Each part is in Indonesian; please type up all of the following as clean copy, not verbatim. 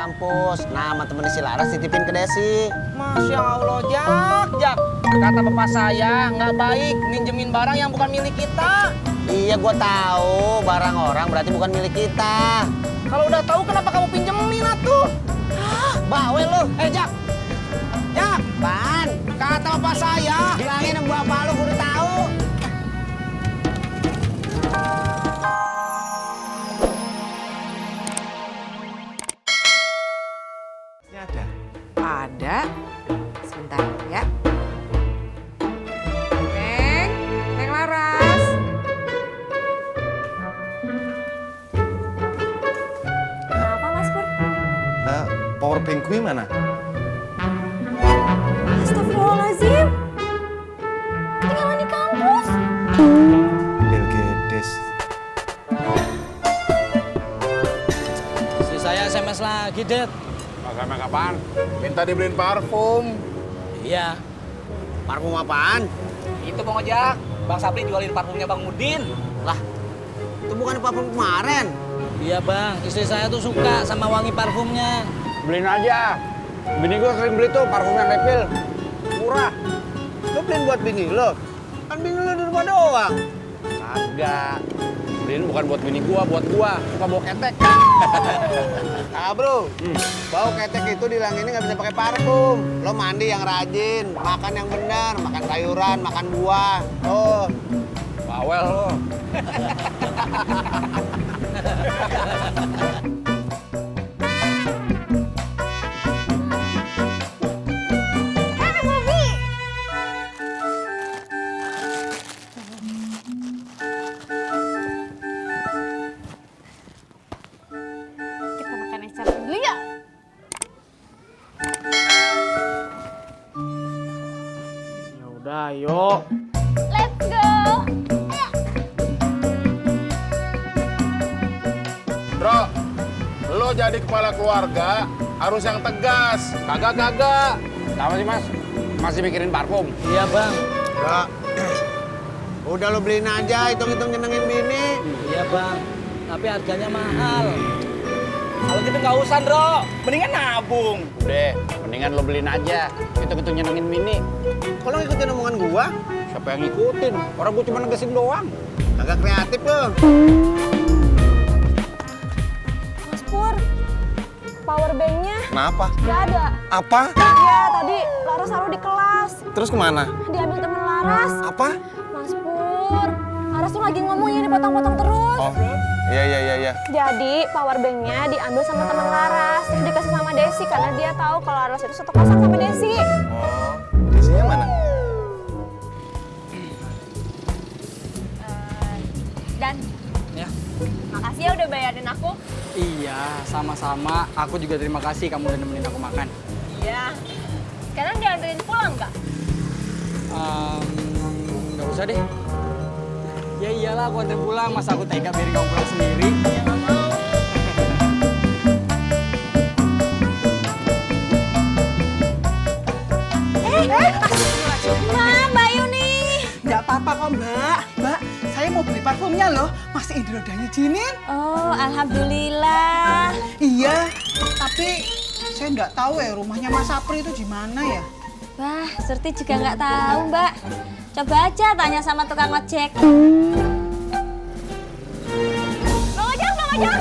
kampus. Nah, sama temennya si Laras titipin ke Desi. Masya Allah, Jak. Kata bapak saya, nggak baik minjemin barang yang bukan milik kita. Iya, gua tahu barang orang berarti bukan milik kita. Kalau udah tahu kenapa kamu pinjemin atuh? Bawel lu. Jak. Ban, Kata bapak saya. bilangin sama bapak lu, gua udah tahu. Ini ada. Ada. Sebentar ya. Neng Laras. Kenapa Mas Pur? Power bank gue mana? Astagfirullahaladzim. Ketinggalan di kampus. Bill Gates. Si saya SMS lagi, Det. Sama kapan? Minta dibeliin parfum. Iya. Parfum apaan? Itu Bang Ojak. Bang Sapri jualin parfumnya Bang Mudin. Lah, itu bukan parfum kemarin. Iya Bang, istri saya tuh suka sama wangi parfumnya. Beliin aja. Bini gue sering beli tuh parfum yang refill. Murah. Lu beliin buat bini lo? Kan bini lo di rumah doang. Kagak. Beliin bukan buat bini gua, buat gua. Suka bau ketek. Ah bro, bau ketek itu dihilangin nggak bisa pakai parfum. Lo mandi yang rajin, makan yang benar, makan sayuran, makan buah. Oh, Bawel lo. Kita makan es campur dulu ya. Ya udah, ayo. Let's go. Bro, lo jadi kepala keluarga harus yang tegas. Kagak. Kenapa sih mas? Masih mikirin parfum? Iya Bang. enggak. Udah lo beliin aja, hitung-hitung nyenengin bini. Iya Bang. Tapi harganya mahal. Kalau gitu nggak usah, Bro. Mendingan nabung. Udah, mendingan lo beliin aja. Itu nyenengin bini. Kalau ngikutin omongan gua, Siapa yang ngikutin? Orang gua cuma negesin doang. agak kreatif lo. Mas Pur, power bank-nya Kenapa? nggak ada. Apa? Iya, tadi Laras taruh di kelas. Terus kemana? Diambil temen Laras. Apa? Mas Pur, Laras tuh lagi ngomongnya dipotong-potong terus. Oh, iya. Jadi power bank-nya diambil sama teman Laras, terus dikasih sama Desi karena dia tahu kalau Laras itu satu kosan sama Desi. Oh, Desinya mana? Dan Ya. makasih ya udah bayarin aku. Iya, sama-sama. Aku juga terima kasih kamu udah nemenin aku makan. Iya. Sekarang dianterin pulang nggak? Nggak usah deh. Ya iyalah, aku antar pulang. Masa aku tega biarin kamu pulang sendiri? Ya nggak mau. Mbak Yuni. Nggak apa-apa kok mbak. Mbak, saya mau beli parfumnya loh. Mas Indro udah ngizinin. Oh, alhamdulillah. Iya, tapi saya nggak tahu ya rumahnya Mas Sapri itu di mana ya. Wah, Surti juga nggak tahu, Mbak. Coba aja tanya sama tukang ojek. Bang Ojek, Bang Ojek.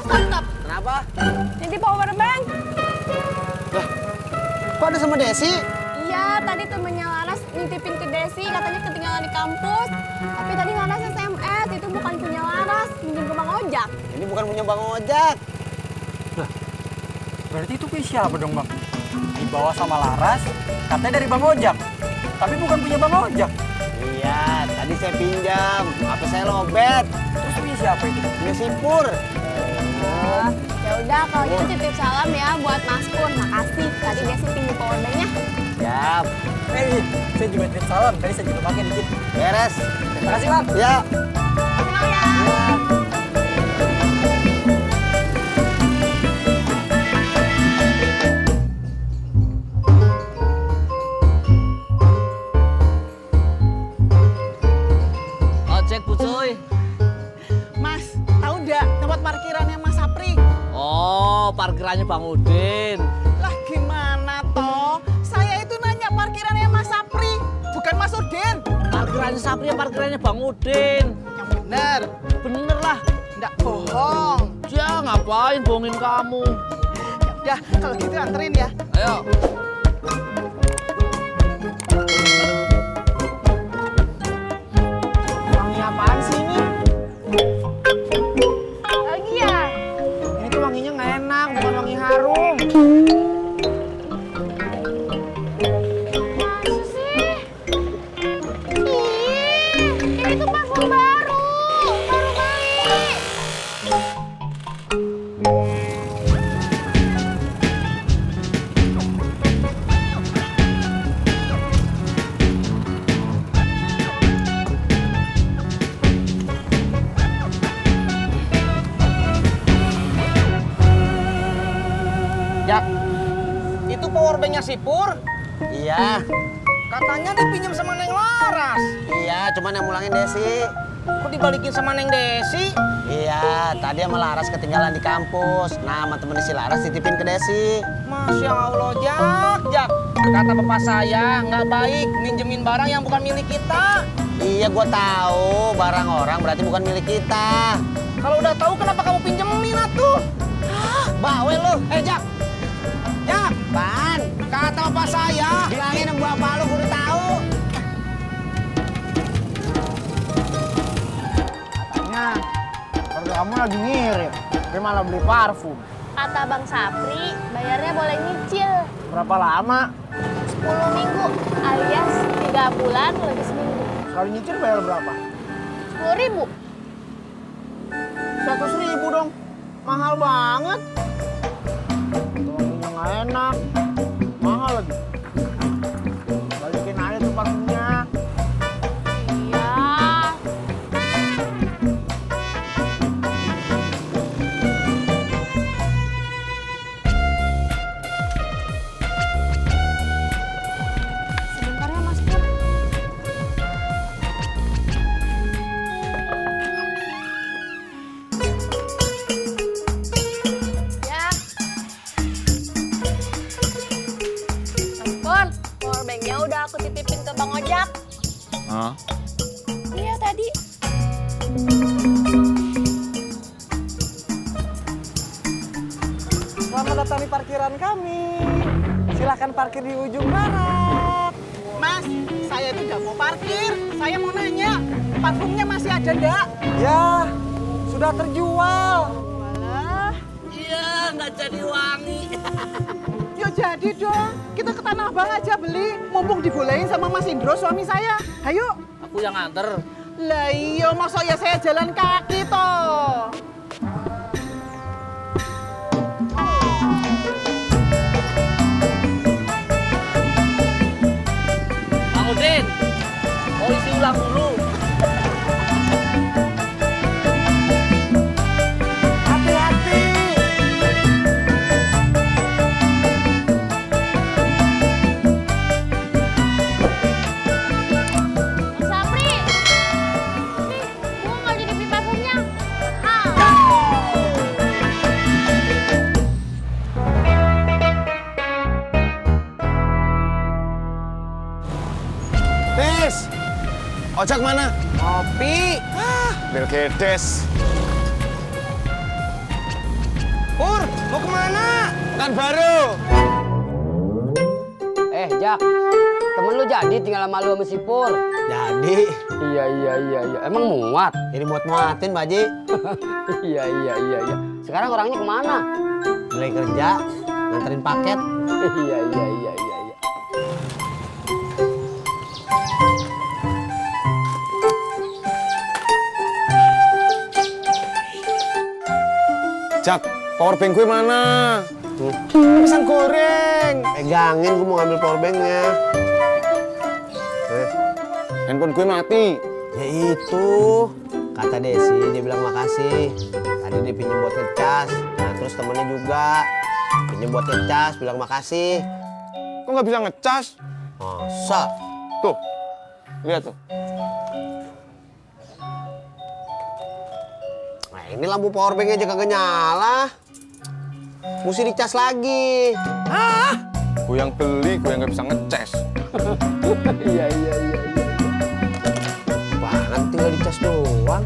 Stop. Kenapa? Ini power bank. Kok ada sama Desi? Iya, tadi temennya Laras nitipin ke Desi, katanya ketinggalan di kampus. Tapi tadi Laras SMS, itu bukan punya Laras, minjem ke Bang Ojek. Ini bukan punya Bang Ojak. Berarti itu punya siapa dong, Bang? Dibawa sama Laras, katanya dari Bang Ojak. Tapi bukan punya Bang Ojak. Iya, tadi saya pinjam. HP saya lobet. Terus punya siapa itu? Punya Sipur. Ya udah, kalau gitu titip salam ya buat Mas Pur. Makasih, tadi Desi pinjem power bank-nya. Siap. Saya juga titip salam. Tadi saya juga pakai dikit. Beres. Terima kasih, Bang. Ya. Kenal ya. Ojek, Pucuy. Mas, tahu nggak tempat parkirannya Mas Sapri? Oh, parkir parkirannya Bang Udin. Lah gimana toh? Saya itu nanya parkirannya Mas Sapri, bukan Mas Udin. Parkirannya Sapri, parkirannya Bang Udin. Yang bener. Bener lah. Nggak bohong. Ya ngapain bohongin kamu? Ya udah, kalau gitu anterin ya. Ayo. Wangi apaan sih ini? Lagi ya? Ini tuh wanginya nggak enak, bukan wangi harum. Masa sih? Ih, ini tuh parfum baru beli. Jak, itu powerbanknya si Pur. Iya, Katanya dipinjam sama Neng Laras. iya, cuman yang mulangin Desi. Kok dibalikin sama Neng Desi? Iya, tadi sama Laras ketinggalan di kampus. Nah, sama temen si Laras titipin ke Desi. Masya Allah, Jak. Kata bapak saya, nggak baik minjemin barang yang bukan milik kita. Iya, gua tahu barang orang berarti bukan milik kita. Kalau udah tahu kenapa kamu pinjemin atuh? Bawel lu. Jak. Pan, Kata bapak saya. bilangin sama bapak lu, gua udah tahu. Katanya, keluarga kamu lagi ngirit. Dia malah beli parfum. Kata Bang Sapri, bayarnya boleh nyicil. Berapa lama? 10 minggu alias 3 bulan lebih seminggu. Sekali nyicil bayar berapa? 10.000. 100.000 dong. Mahal banget. Wanginya nggak enak. Mahal lagi. Balikin aja tuh parfumnya. Iya. Sebentar ya Mas Pur. Ya. Mas Pur, powerbanknya udah aku titipin ke Bang Ojak. Hah? Iya tadi. Selamat datang di parkiran kami. Silakan parkir di ujung barat. Mas, saya itu nggak mau parkir. Saya mau nanya, parfumnya masih ada nggak? Ya, sudah terjual. Walah. Iya, nggak jadi wangi. Yuk jadi dong, kita ke Tanah Abang aja beli. Mumpung dibolehin sama Mas Indro, suami saya. Ayo. Aku yang nganter. Lah iya, masa ya saya jalan kaki toh. Bang Udin, mau isi ulang dulu. Hati-hati. Mas Sapri. Nih, gua nggak jadi beli parfumnya. Des! Ojek mana? Kopi. Belgedes. Pur, mau kemana? Kan baru. Jak, temen lu jadi tinggal sama lu sama si Pur. Jadi, Iya. Emang muat? jadi muat-muatin, Pak Haji. Iya. Sekarang orangnya kemana? Mulai kerja, nganterin paket. Iya. Jak, powerbank gue mana? Pisang goreng. Pegangin, gue mau ngambil powerbanknya. Handphone gue mati. Ya itu, kata Desi, dia bilang makasih. Tadi dia pinjam buat ngecas. Nah, terus temennya juga pinjam buat ngecas, bilang makasih. Kok nggak bisa ngecas? Masa? Tuh, lihat tuh. Nah, ini lampu powerbanknya aja kagak nyala. mesti dicas lagi. Gue yang beli, gue yang nggak bisa ngecas. Banget tinggal dicas doang.